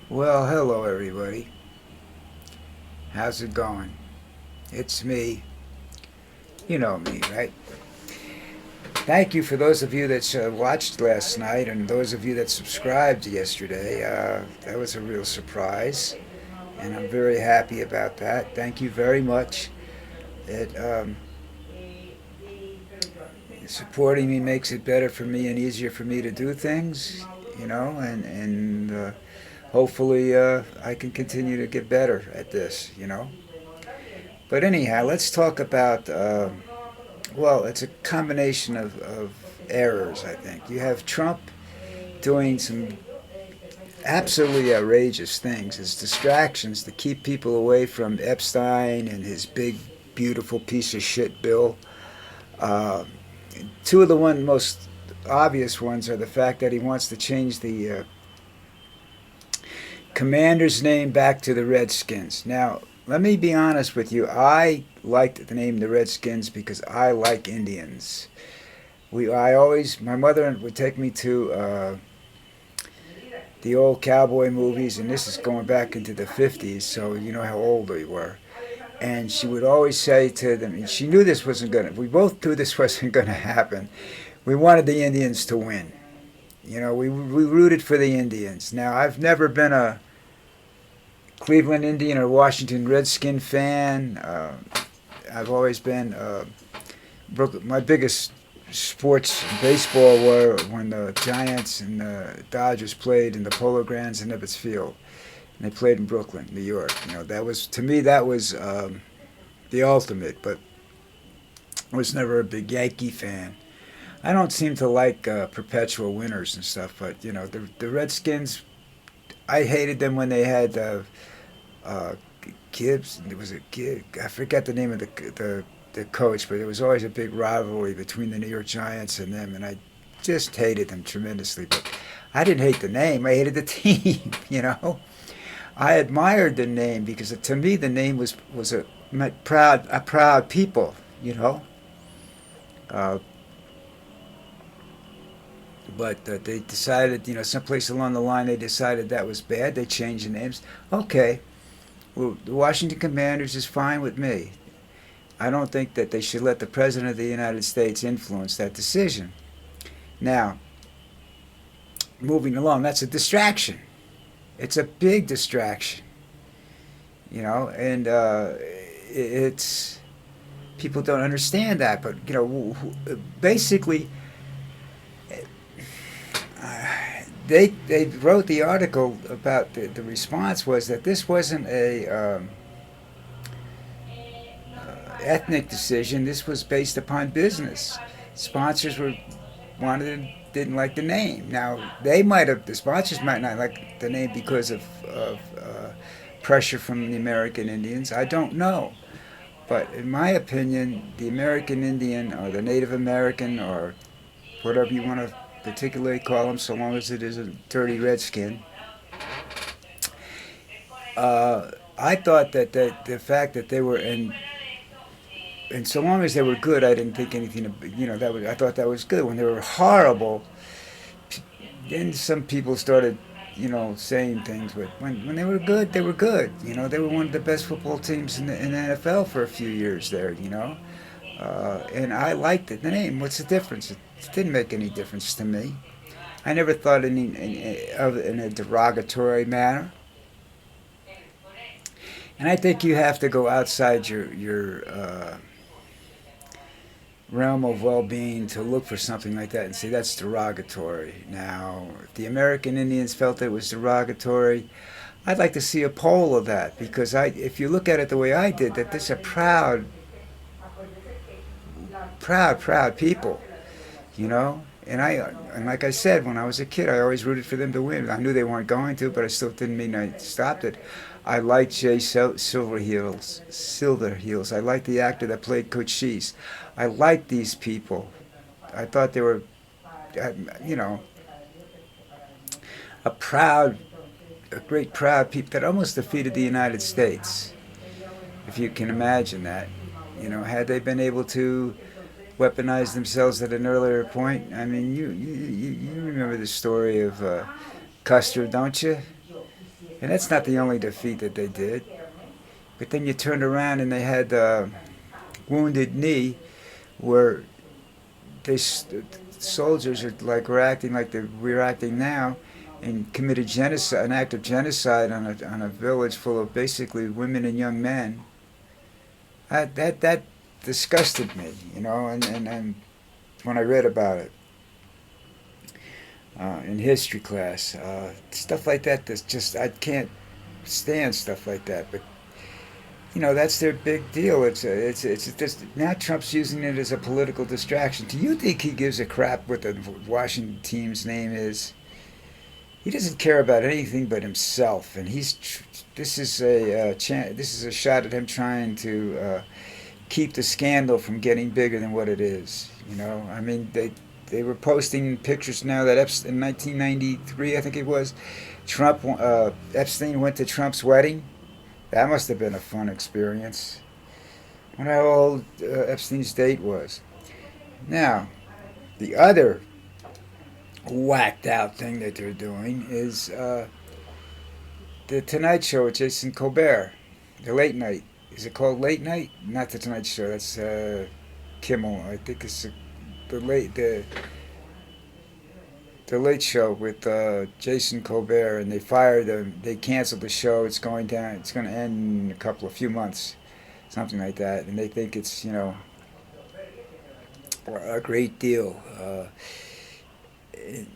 Well, hello everybody. How's it going? It's me. You know me, right? Thank you for those of you that watched last night and those of you that subscribed yesterday. That was a real surprise, and I'm very happy about that. Thank you very much. It Supporting me makes it better for me and easier for me to do things, and hopefully I can continue to get better at this. But anyhow, let's talk about. Well, it's a combination of errors, I think. You have Trump doing some absolutely outrageous things as distractions to keep people away from Epstein and his big, beautiful piece of shit bill. Uh, Two of the most obvious ones are the fact that he wants to change the commander's name back to the Redskins. Now, let me be honest with you. I liked the name the Redskins because I like Indians. My mother would take me to the old cowboy movies, and this is going back into the 50s, so you know how old we were. And she would always say to them, and she knew this wasn't going to, we both knew this wasn't going to happen. We wanted the Indians to win. We rooted for the Indians. Now, I've never been a Cleveland Indian or Washington Redskin fan. I've always been, my biggest sports baseball were when the Giants and the Dodgers played in the Polo Grounds in Ebbets Field. And they played in Brooklyn, New York. That was, to me, that was the ultimate, but I was never a big Yankee fan. I don't seem to like perpetual winners and stuff, but, the Redskins, I hated them when they had uh, Gibbs. There was a kid, I forget the name of the coach, but there was always a big rivalry between the New York Giants and them, and I just hated them tremendously. But I didn't hate the name; I hated the team. I admired the name because to me the name was meant a proud people. Uh, but they decided, someplace along the line, they decided that was bad. They changed the names. Okay, well, the Washington Commanders is fine with me. I don't think that they should let the President of the United States influence that decision. Now, moving along, that's a distraction. It's a big distraction, and it's people don't understand that. But basically, they wrote the article about the response was that this wasn't a ethnic decision. This was based upon business. Sponsors didn't like the name. Now the sponsors might not like the name because of pressure from the American Indians. I don't know, but in my opinion, the American Indian or the Native American or whatever you want to particularly call them, so long as it isn't dirty redskin. I thought that the fact that they were in and so long as they were good, I didn't think anything of, I thought that was good. When they were horrible, then some people started, saying things. But when they were good, they were good. They were one of the best football teams in the NFL for a few years there. And I liked it. The name. What's the difference? It didn't make any difference to me. I never thought of it in a derogatory manner. And I think you have to go outside your realm of well-being to look for something like that and say that's derogatory. Now, if the American Indians felt it was derogatory, I'd like to see a poll of that because if you look at it the way I did, that this are proud, proud people, And like I said, when I was a kid, I always rooted for them to win. I knew they weren't going to, but I still didn't mean I stopped it. I liked Silverheels. I liked the actor that played Cochise. I liked these people. I thought they were, you know, a proud, a great proud people that almost defeated the United States, if you can imagine that. Had they been able to weaponize themselves at an earlier point, I mean, you remember the story of Custer, don't you? And that's not the only defeat that they did. But then you turned around and they had Wounded Knee, where soldiers are like reacting like we're acting now, and committed genocide, an act of genocide on a village full of basically women and young men. That disgusted me, and when I read about it in history class, stuff like that. That's just I can't stand stuff like that. But that's their big deal. It's just now Trump's using it as a political distraction. Do you think he gives a crap what the Washington team's name is? He doesn't care about anything but himself, and this is a shot at him trying to keep the scandal from getting bigger than what it is. I mean, they were posting pictures now that in 1993, I think it was, Epstein went to Trump's wedding. That must have been a fun experience. I wonder how old Epstein's date was. Now, the other whacked out thing that they're doing is the Tonight Show with Jason Colbert, the late night. Is it called Late Night? Not the Tonight Show. That's Kimmel. I think it's the Late Show with Jason Colbert, and they fired him. They canceled the show. It's going down. It's going to end in a few months, something like that. And they think it's a great deal.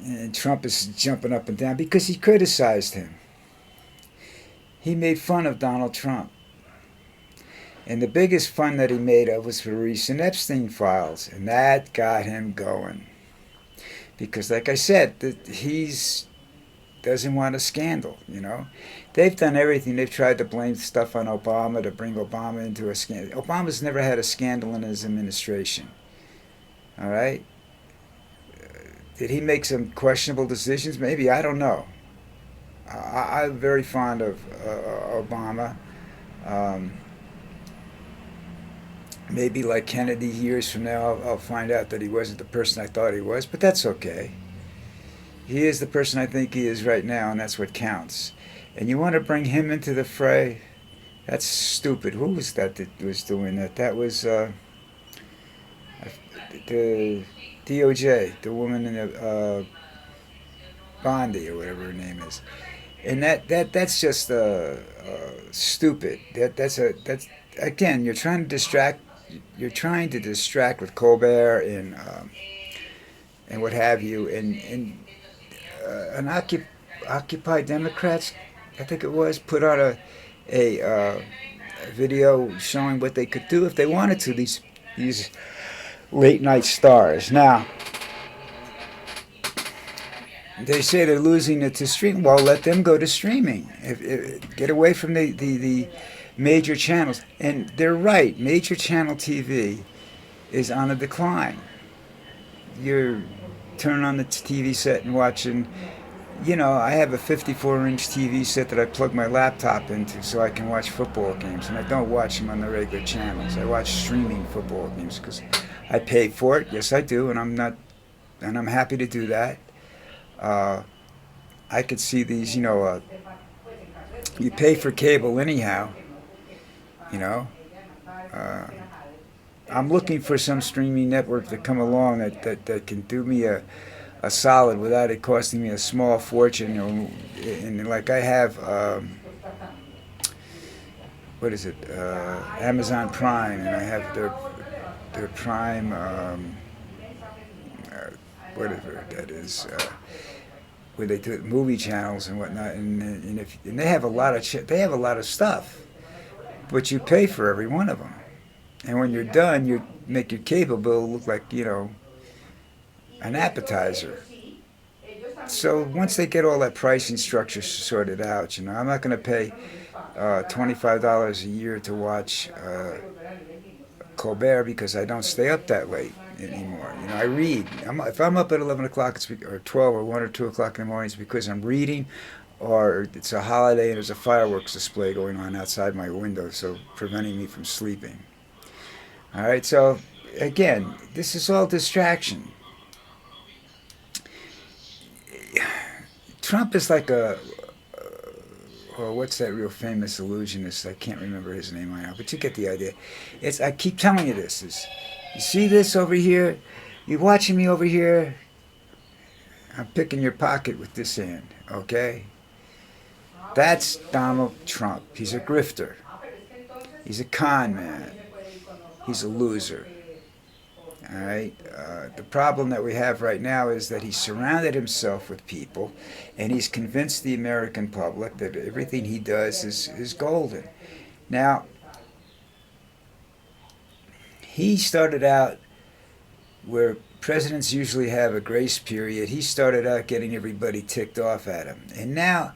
And Trump is jumping up and down because he criticized him. He made fun of Donald Trump. And the biggest fun that he made of was for recent Epstein files, and that got him going. Because, like I said, he doesn't want a scandal, They've done everything. They've tried to blame stuff on Obama to bring Obama into a scandal. Obama's never had a scandal in his administration. All right? Did he make some questionable decisions? Maybe. I don't know. I'm very fond of Obama. Maybe like Kennedy, years from now, I'll find out that he wasn't the person I thought he was, but that's okay. He is the person I think he is right now, and that's what counts. And you want to bring him into the fray? That's stupid. Who was that was doing that? That was the DOJ, the woman in the Bondi or whatever her name is. And that's just stupid. That's again, you're trying to distract. You're trying to distract with Colbert and what have you, and Occupy Democrats, I think it was, put out a video showing what they could do if they wanted to. These late night stars. Now, they say they're losing it to streaming. Well, let them go to streaming. Get away from the major channels. And they're right. Major channel TV is on a decline. You're turning on the TV set and watching. I have a 54-inch TV set that I plug my laptop into so I can watch football games. And I don't watch them on the regular channels. I watch streaming football games because I pay for it. Yes, I do. And I'm happy to do that. I could see these, you pay for cable anyhow, I'm looking for some streaming network to come along that can do me a solid without it costing me a small fortune. And like I have, what is it, Amazon Prime, and I have their Prime, whatever that is, where they do movie channels and whatnot, and they have a lot of stuff, but you pay for every one of them, and when you're done, you make your cable bill look like an appetizer. So once they get all that pricing structure sorted out, I'm not going to pay $25 a year to watch Colbert because I don't stay up that late anymore. I read. If I'm up at 11 o'clock or 12 or 1 or 2 o'clock in the morning, it's because I'm reading, or it's a holiday and there's a fireworks display going on outside my window, so preventing me from sleeping. All right, so again, this is all distraction. Trump is like a or what's that real famous illusionist? I can't remember his name right now, but you get the idea. I keep telling you this. You see this over here? You watching me over here? I'm picking your pocket with this hand, okay? That's Donald Trump. He's a grifter. He's a con man. He's a loser. All right. The problem that we have right now is that he's surrounded himself with people, and he's convinced the American public that everything he does is golden. Now, he started out where presidents usually have a grace period. He started out getting everybody ticked off at him, and now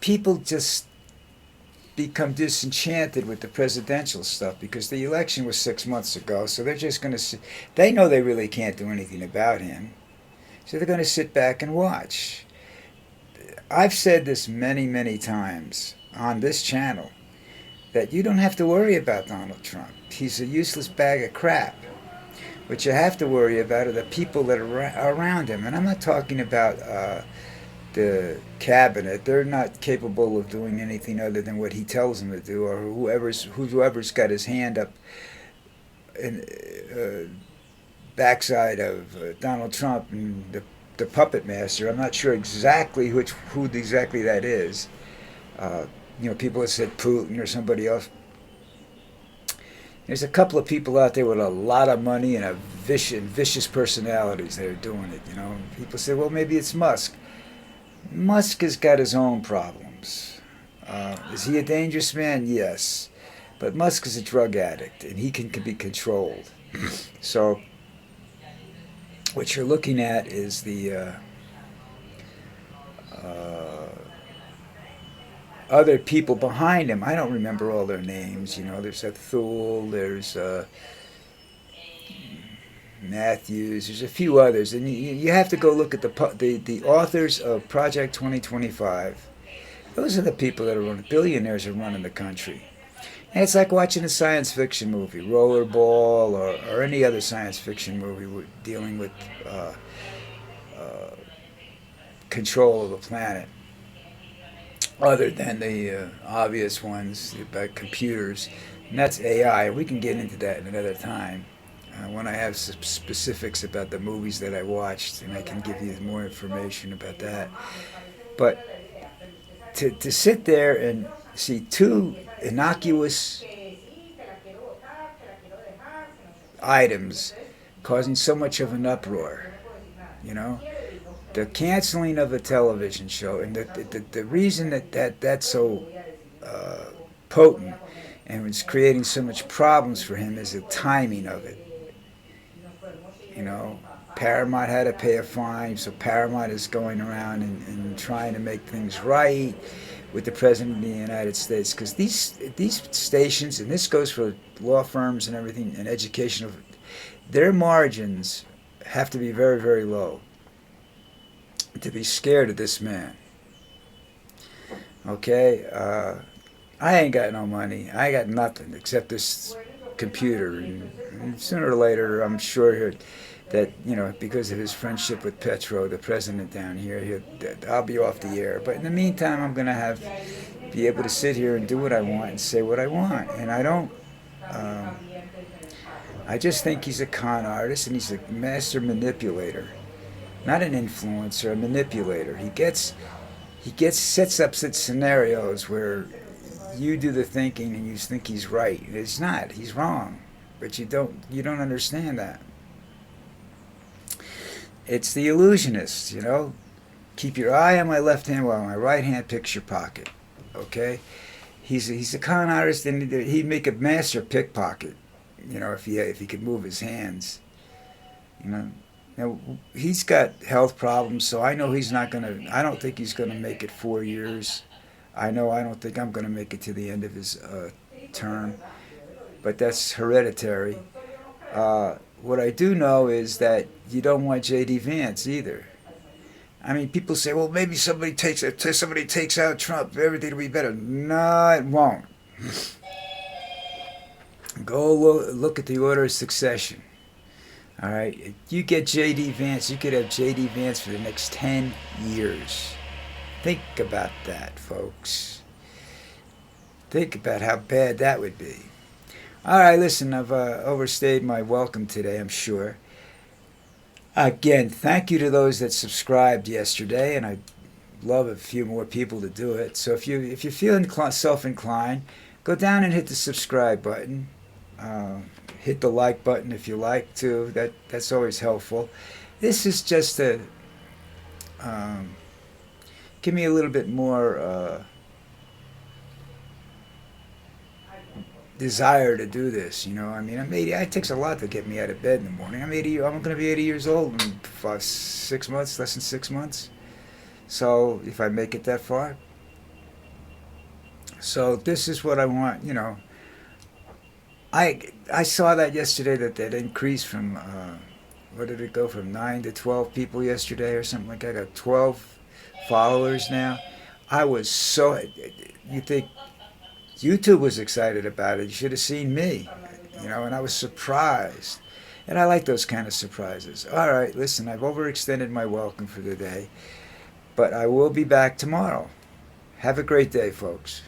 people just become disenchanted with the presidential stuff because the election was 6 months ago, so they're just going to they know they really can't do anything about him, so they're going to sit back and watch. I've said this many times on this channel, that you don't have to worry about Donald Trump. He's a useless bag of crap. What you have to worry about are the people that are around him, and I'm not talking about the cabinet. They're not capable of doing anything other than what he tells them to do, or whoever's got his hand up in backside of Donald Trump and the puppet master. I'm not sure exactly who exactly that is. People have said Putin or somebody else. There's a couple of people out there with a lot of money and vicious personalities that are doing it. People say, well, maybe it's Musk. Musk has got his own problems. Is he a dangerous man? Yes. But Musk is a drug addict, and he can be controlled. So what you're looking at is the other people behind him. I don't remember all their names. There's Thule, there's Matthews, there's a few others, and you have to go look at the authors of Project 2025. Those are the people that are running. Billionaires are running the country. And it's like watching a science fiction movie, Rollerball, or any other science fiction movie dealing with control of the planet, other than the obvious ones about computers, and that's AI. We can get into that another time when I have some specifics about the movies that I watched, and I can give you more information about that. But to sit there and see two innocuous items causing so much of an uproar, the canceling of a television show, and the reason that's so potent and it's creating so much problems for him is the timing of it. Paramount had to pay a fine, so Paramount is going around and trying to make things right with the President of the United States, because these stations, and this goes for law firms and everything, and educational, their margins have to be very, very low to be scared of this man. Okay? I ain't got no money. I got nothing except this computer, and sooner or later, I'm sure that, because of his friendship with Petro, the president down here, I'll be off the air. But in the meantime, I'm going to be able to sit here and do what I want and say what I want. And I don't, I just think he's a con artist, and he's a master manipulator. Not an influencer, a manipulator. He sets up such scenarios where you do the thinking and you think he's right. It's not. He's wrong. But you don't understand that. It's the illusionist, Keep your eye on my left hand while my right hand picks your pocket. Okay? He's a con artist, and he'd make a master pickpocket, if he could move his hands. Now, he's got health problems, so I know I don't think he's going to make it 4 years. I don't think I'm going to make it to the end of his term, but that's hereditary. What I do know is that you don't want J.D. Vance either. I mean, people say, well, maybe somebody takes out Trump, everything will be better. No, it won't. Go look at the order of succession. All right, if you get J.D. Vance, you could have J.D. Vance for the next 10 years. Think about that, folks. Think about how bad that would be. All right, listen, I've overstayed my welcome today, I'm sure. Again, thank you to those that subscribed yesterday, and I'd love a few more people to do it. So if you feel self-inclined, go down and hit the subscribe button. Hit the like button if you like to. That's always helpful. This is just to give me a little bit more desire to do this. You know, I mean, I'm 80. It takes a lot to get me out of bed in the morning. I'm 80. I'm going to be 80 years old in 6 months, less than 6 months. So if I make it that far. So this is what I want. You know, I saw that yesterday that increased from what did it go from 9 to 12 people yesterday or something like that. I got 12 followers now. I was so. You think YouTube was excited about it? You should have seen me. You know, and I was surprised. And I like those kind of surprises. All right, listen, I've overextended my welcome for today, but I will be back tomorrow. Have a great day, folks.